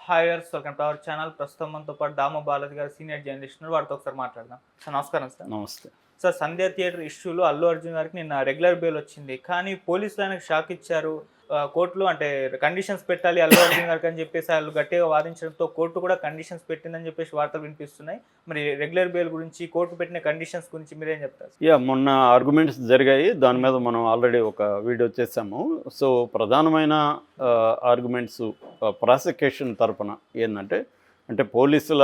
హాయర్స్ welcome to our channel. ప్రస్తుతం మనతో పాటు దామ బాలాజీ గారు సీనియర్ జర్నలిస్ట్ ఉన్నారు. వారితో ఒకసారి మాట్లాడదాం. సార్ నమస్కారం సార్. నమస్తే. సార్, సంధ్య థియేటర్ ఇష్యూలో అల్లు అర్జున్ గారికి నిన్న రెగ్యులర్ బెయిల్ వచ్చింది. కానీ పోలీసులు ఆయనకు షాక్ ఇచ్చారు. కోర్టులో అంటే కండిషన్స్ పెట్టాలి అల్లు అర్జున్ గారికి అని చెప్పేసి వాళ్ళు గట్టిగా వాదించడంతో కోర్టు కూడా కండిషన్స్ పెట్టిందని చెప్పేసి వార్తలు వినిపిస్తున్నాయి. మరి రెగ్యులర్ బెయిల్ గురించి కోర్టు పెట్టిన కండిషన్స్ గురించి మీరేం చెప్తారు? మొన్న ఆర్గ్యుమెంట్స్ జరిగాయి. దాని మీద మనం ఆల్రెడీ ఒక వీడియో చేసాము. సో ప్రధానమైన ఆర్గ్యుమెంట్స్ ప్రాసిక్యూషన్ తరపున అంటే పోలీసుల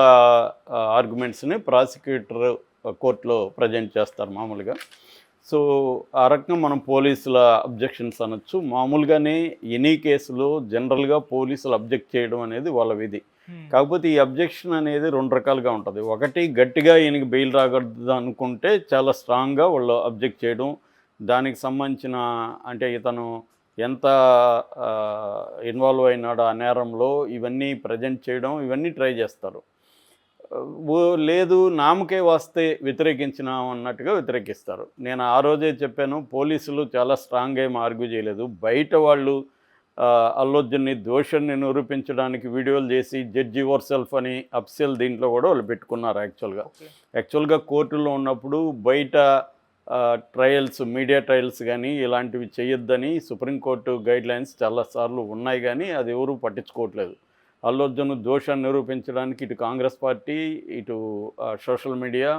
ఆర్గ్యుమెంట్స్ని ప్రాసిక్యూటర్ కోర్టులో ప్రజెంట్ చేస్తారు మామూలుగా. సో ఆ రకంగా మనం పోలీసుల అబ్జెక్షన్స్ అనొచ్చు. మామూలుగానే ఎనీ కేసులో జనరల్గా పోలీసులు అబ్జెక్ట్ చేయడం అనేది వాళ్ళ విధి. కాకపోతే ఈ అబ్జెక్షన్ అనేది రెండు రకాలుగా ఉంటుంది. ఒకటి, గట్టిగా ఈయనకి బెయిల్ రాకూడదు అనుకుంటే చాలా స్ట్రాంగ్గా వాళ్ళు అబ్జెక్ట్ చేయడం, దానికి సంబంధించిన అంటే ఇతను ఎంత ఇన్వాల్వ్ అయినాడు ఆ నేరంలో ఇవన్నీ ప్రజెంట్ చేయడం, ఇవన్నీ ట్రై చేస్తారు. లేదు నామకే వస్తే వ్యతిరేకించినాం అన్నట్టుగా వ్యతిరేకిస్తారు. నేను ఆ రోజే చెప్పాను, పోలీసులు చాలా స్ట్రాంగ్ ఏం ఆర్గ్యూ చేయలేదు. బయట వాళ్ళు అల్లు అర్జున్ని దోషుని నిరూపించడానికి వీడియోలు చేసి జడ్జి యువర్ సెల్ఫ్ అని అఫీషియల్ దీంట్లో కూడా వాళ్ళు పెట్టుకున్నారు. యాక్చువల్గా కోర్టులో ఉన్నప్పుడు బయట ట్రయల్స్, మీడియా ట్రయల్స్ కానీ ఇలాంటివి చేయొద్దని సుప్రీంకోర్టు గైడ్లైన్స్ చాలాసార్లు ఉన్నాయి, కానీ అది ఎవరూ పట్టించుకోవట్లేదు. అల్లు అర్జున్ దోషాన్ని నిరూపించడానికి ఇటు కాంగ్రెస్ పార్టీ, ఇటు సోషల్ మీడియా,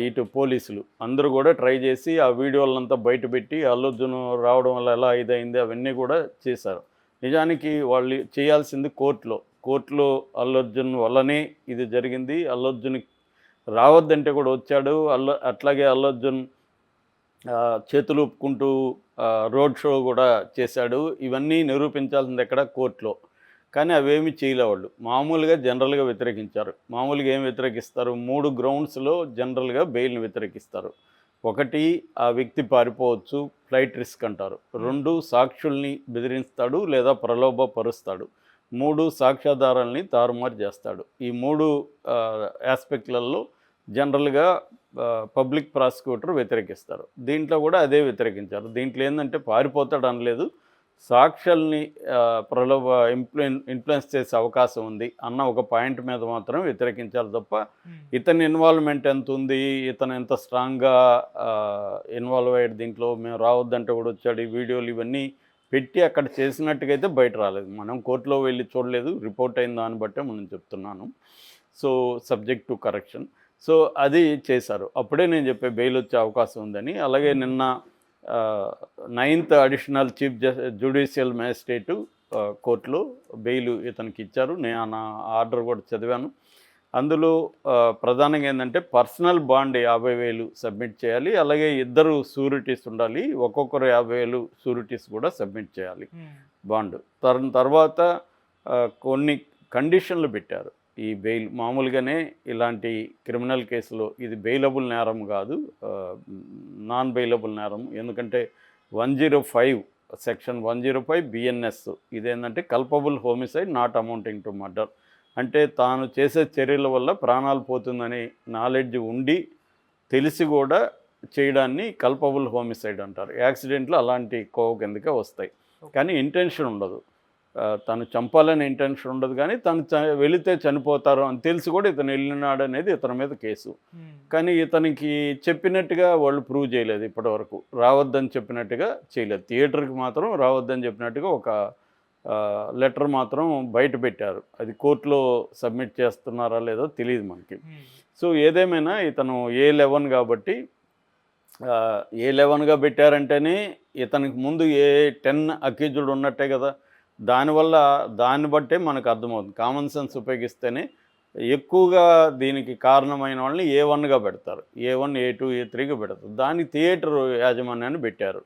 ఇటు పోలీసులు అందరూ కూడా ట్రై చేసి ఆ వీడియోలంతా బయటపెట్టి అల్లు అర్జున్ రావడం వల్ల ఎలా ఇదైంది అవన్నీ కూడా చేశారు. నిజానికి వాళ్ళు చేయాల్సింది కోర్టులో అల్లు అర్జున్ వల్లనే ఇది జరిగింది. అల్లు అర్జున్ రావద్దంటే కూడా వచ్చాడు. అట్లాగే అల్లు అర్జున్ చేతులు ఊపుకుంటూ రోడ్ షో కూడా చేశాడు. ఇవన్నీ నిరూపించాల్సింది ఎక్కడ? కోర్టులో. కానీ అవేమీ చేయలే వాళ్ళు. మామూలుగా జనరల్గా వ్యతిరేకించారు. మామూలుగా ఏం వ్యతిరేకిస్తారు? 3 గ్రౌండ్స్లో జనరల్గా బెయిల్ని వ్యతిరేకిస్తారు. ఒకటి, ఆ వ్యక్తి పారిపోవచ్చు, ఫ్లైట్ రిస్క్ అంటారు. 2, సాక్షుల్ని బెదిరిస్తాడు లేదా ప్రలోభపరుస్తాడు. 3, సాక్ష్యాధారాలని తారుమారు చేస్తాడు. ఈ 3 ఆస్పెక్ట్లలో జనరల్గా పబ్లిక్ ప్రాసిక్యూటర్ వ్యతిరేకిస్తారు. దీంట్లో కూడా అదే వ్యతిరేకించారు. దీంట్లో ఏంటంటే పారిపోతాడు అనలేదు, సాక్షుల్ని ఇన్ఫ్లుయెన్స్ చేసే అవకాశం ఉంది అన్న ఒక పాయింట్ మీద మాత్రం వ్యతిరేకించాలి తప్ప ఇతని ఇన్వాల్వ్మెంట్ ఎంత ఉంది, ఇతను ఎంత స్ట్రాంగ్గా ఇన్వాల్వ్ అయ్యాడు దీంట్లో, మేము రావద్దంటే కూడా వచ్చాడు, ఈ వీడియోలు ఇవన్నీ పెట్టి అక్కడ చేసినట్టుగా అయితే బయట రాలేదు. మనం కోర్టులో వెళ్ళి చూడలేదు, రిపోర్ట్ అయిన దాన్ని బట్టే మనం చెప్తున్నాను. So subject to correction. So అది చేశారు. అప్పుడే నేను చెప్పే బెయిల్ వచ్చే అవకాశం ఉందని. అలాగే నిన్న 9th additional chief judicial magistrate కోర్టులో బెయిల్ ఇతనికి ఇచ్చారు. నేను ఆ ఆర్డర్ కూడా చదివాను. అందులో ప్రధానంగా ఏంటంటే పర్సనల్ బాండ్ 50,000 సబ్మిట్ చేయాలి. అలాగే 2 షూరిటీస్ ఉండాలి. ఒక్కొక్కరు 50,000 షూరిటీస్ కూడా సబ్మిట్ చేయాలి బాండ్. తర్వాత కొన్ని కండిషన్లు పెట్టారు. ఈ బెయిల్ మామూలుగానే ఇలాంటి క్రిమినల్ కేసులో ఇది బెయిలబుల్ నేరం కాదు, నాన్ బెయిలబుల్ నేరం. ఎందుకంటే 105 సెక్షన్ 105 బిఎన్ఎస్ ఇదేంటంటే culpable homicide not amounting to murder. అంటే తాను చేసే చర్యల వల్ల ప్రాణాలు పోతుందని నాలెడ్జ్ ఉండి తెలిసి కూడా చేయడాన్ని కల్పబుల్ హోమిసైడ్ అంటారు. యాక్సిడెంట్లు అలాంటి కోవ కిందకే వస్తాయి, కానీ ఇంటెన్షన్ ఉండదు. తను చంపాలని ఇంటెన్షన్ ఉండదు, కానీ తను వెళితే చనిపోతారు అని తెలిసి కూడా ఇతను వెళ్ళినాడు అనేది ఇతని మీద కేసు. కానీ ఇతనికి చెప్పినట్టుగా వాళ్ళు ప్రూవ్ చేయలేదు ఇప్పటివరకు. రావద్దని చెప్పినట్టుగా చేయలేదు. థియేటర్కి మాత్రం రావద్దని చెప్పినట్టుగా ఒక లెటర్ మాత్రం బయట పెట్టారు. అది కోర్టులో సబ్మిట్ చేస్తున్నారా లేదో తెలియదు మనకి. సో ఏదేమైనా ఇతను A11 కాబట్టి A11గా పెట్టారంటేనే ఇతనికి ముందు A10 అక్యూజ్డ్ ఉన్నట్టే కదా. దాన్ని బట్టే మనకు అర్థమవుతుంది. కామన్ సెన్స్ ఉపయోగిస్తేనే ఎక్కువగా దీనికి కారణమైన వాళ్ళని A1గా పెడతారు, A1, A2, A3గా పెడతారు. దానికి థియేటర్ యాజమాన్యాన్ని పెట్టారు.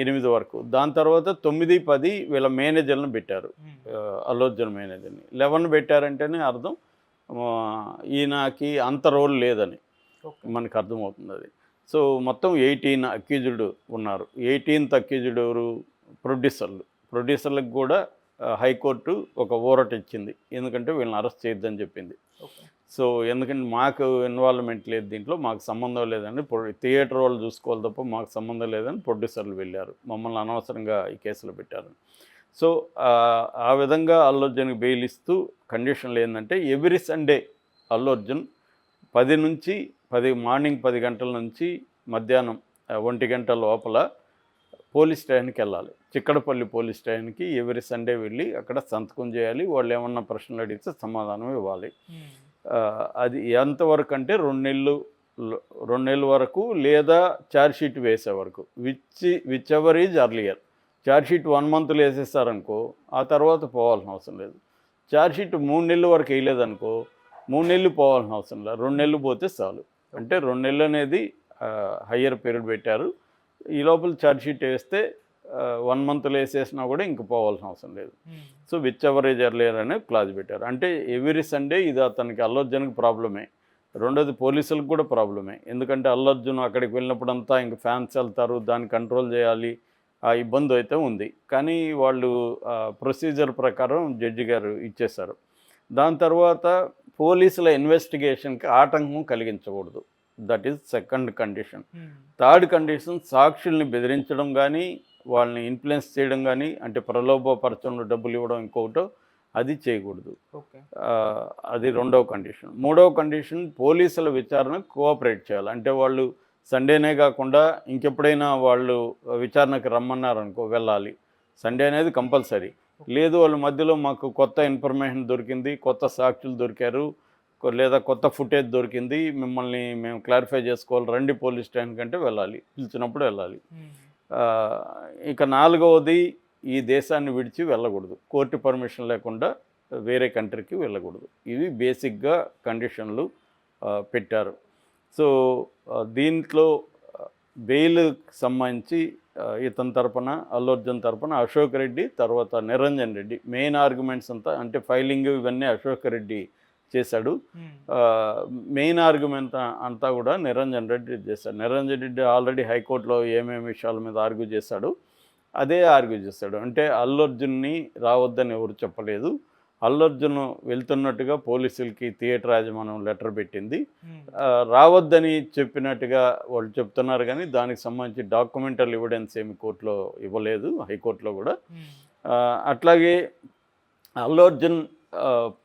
8 వరకు. దాని తర్వాత 9, 10 వీళ్ళ మేనేజర్లను పెట్టారు, అల్లు అర్జున్ మేనేజర్ని. 11 పెట్టారంటేనే అర్థం ఈయనకి అంత రోల్ లేదని మనకు అర్థమవుతుంది అది. సో మొత్తం 18 అక్యూజ్డ్ ఉన్నారు. 18th అక్యూజ్డ్ ఎవరు? ప్రొడ్యూసర్లకు కూడా హైకోర్టు ఒక ఊరట ఇచ్చింది. ఎందుకంటే వీళ్ళని అరెస్ట్ చేయొద్దని చెప్పింది. సో ఎందుకంటే మాకు ఇన్వాల్వ్మెంట్ లేదు దీంట్లో, మాకు సంబంధం లేదని థియేటర్ వాళ్ళు చూసుకోవాలి తప్ప మాకు సంబంధం లేదని ప్రొడ్యూసర్లు వెళ్ళారు, మమ్మల్ని అనవసరంగా ఈ కేసులో పెట్టారు. సో ఆ విధంగా అల్లు అర్జున్కి బెయిల్ ఇస్తూ కండిషన్లు ఏంటంటే ఎవ్రీ సండే అల్లు అర్జున్ 10 నుంచి మార్నింగ్ 10 గంటల నుంచి మధ్యాహ్నం 1 గంట లోపల పోలీస్ స్టేషన్కి వెళ్ళాలి. చిక్కడపల్లి పోలీస్ స్టేషన్కి ఎవ్రీ సండే వెళ్ళి అక్కడ సంతకం చేయాలి. వాళ్ళు ఏమన్నా ప్రశ్నలు అడిగితే సమాధానం ఇవ్వాలి. అది ఎంతవరకు అంటే 2 నెలల వరకు, లేదా ఛార్జ్షీట్ వేసే వరకు, whichever is earlier. Charge sheet 1 మంత్లో వేసేస్తారనుకో, ఆ తర్వాత పోవాల్సిన అవసరం లేదు. ఛార్జ్షీట్ 3 నెలల వరకు వేయలేదనుకో, 3 నెలలు పోవాల్సిన అవసరం లేదు, 2 నెలలు పోతే చాలు. అంటే 2 నెలలు అనేది హయ్యర్ పీరియడ్ పెట్టారు. ఈ లోపల ఛార్జ్షీట్ వేస్తే 1 మంత్లో వేసేసినా కూడా ఇంక పోవాల్సిన అవసరం లేదు. So which ever is earlier అనే క్లాజ్ పెట్టారు. అంటే ఎవ్రీ సండే ఇది అతనికి అల్లు అర్జున్కి ప్రాబ్లమే. రెండోది పోలీసులకు కూడా ప్రాబ్లమే. ఎందుకంటే అల్లు అర్జున్ అక్కడికి వెళ్ళినప్పుడంతా ఇంక ఫ్యాన్స్ వెళ్తారు, దాన్ని కంట్రోల్ చేయాలి, ఆ ఇబ్బంది అయితే ఉంది. కానీ వాళ్ళు ప్రొసీజర్ ప్రకారం జడ్జి గారు ఇచ్చేశారు. దాని తర్వాత పోలీసుల ఇన్వెస్టిగేషన్కి ఆటంకం కలిగించకూడదు. That is second condition. Third condition, సాక్షుల్ని బెదిరించడం కానీ, వాళ్ళని ఇన్ఫ్లుయెన్స్ చేయడం కానీ, అంటే ప్రలోభపరచంలో డబ్బులు ఇవ్వడం ఇంకొకటో, అది చేయకూడదు. అది రెండవ కండిషన్. మూడవ కండిషన్, పోలీసుల విచారణకు కోఆపరేట్ చేయాలి. అంటే వాళ్ళు సండేనే కాకుండా ఇంకెప్పుడైనా వాళ్ళు విచారణకు రమ్మన్నారనుకో వెళ్ళాలి. సండే అనేది కంపల్సరీ. లేదు వాళ్ళ మధ్యలో మాకు కొత్త ఇన్ఫర్మేషన్ దొరికింది, కొత్త సాక్షులు దొరికారు, లేదా కొత్త ఫుటేజ్ దొరికింది, మిమ్మల్ని మేము క్లారిఫై చేసుకోవాలి, రండి పోలీస్ స్టేషన్ కంటే వెళ్ళాలి, పిలిచినప్పుడు వెళ్ళాలి. ఇక నాలుగవది, ఈ దేశాన్ని విడిచి వెళ్ళకూడదు, కోర్టు పర్మిషన్ లేకుండా వేరే కంట్రీకి వెళ్ళకూడదు. ఇవి బేసిక్గా కండిషన్లు పెట్టారు. సో దీంట్లో బెయిల్కి సంబంధించి ఇతని తరపున, అల్లు అర్జున్ తరపున అశోక్ రెడ్డి, తర్వాత నిరంజన్ రెడ్డి, మెయిన్ ఆర్గ్యుమెంట్స్ అంతా, అంటే ఫైలింగ్ ఇవన్నీ అశోక్ రెడ్డి చేశాడు. మెయిన్ ఆర్గ్యుమెంట్ అంతా కూడా నిరంజన్ రెడ్డి చేశాడు. నిరంజన్ రెడ్డి ఆల్రెడీ హైకోర్టులో ఏమేమి విషయాల మీద ఆర్గ్యూ చేశాడు, అదే ఆర్గ్యూ చేశాడు. అంటే అల్లు అర్జున్ని రావద్దని ఎవరు చెప్పలేదు. అల్లు అర్జున్ వెళ్తున్నట్టుగా పోలీసులకి థియేటర్ యాజమాన్యం లెటర్ పెట్టింది. రావద్దని చెప్పినట్టుగా వాళ్ళు చెప్తున్నారు, కానీ దానికి సంబంధించి డాక్యుమెంటల్ ఎవిడెన్స్ ఏమి కోర్టులో ఇవ్వలేదు, హైకోర్టులో కూడా. అట్లాగే అల్లు అర్జున్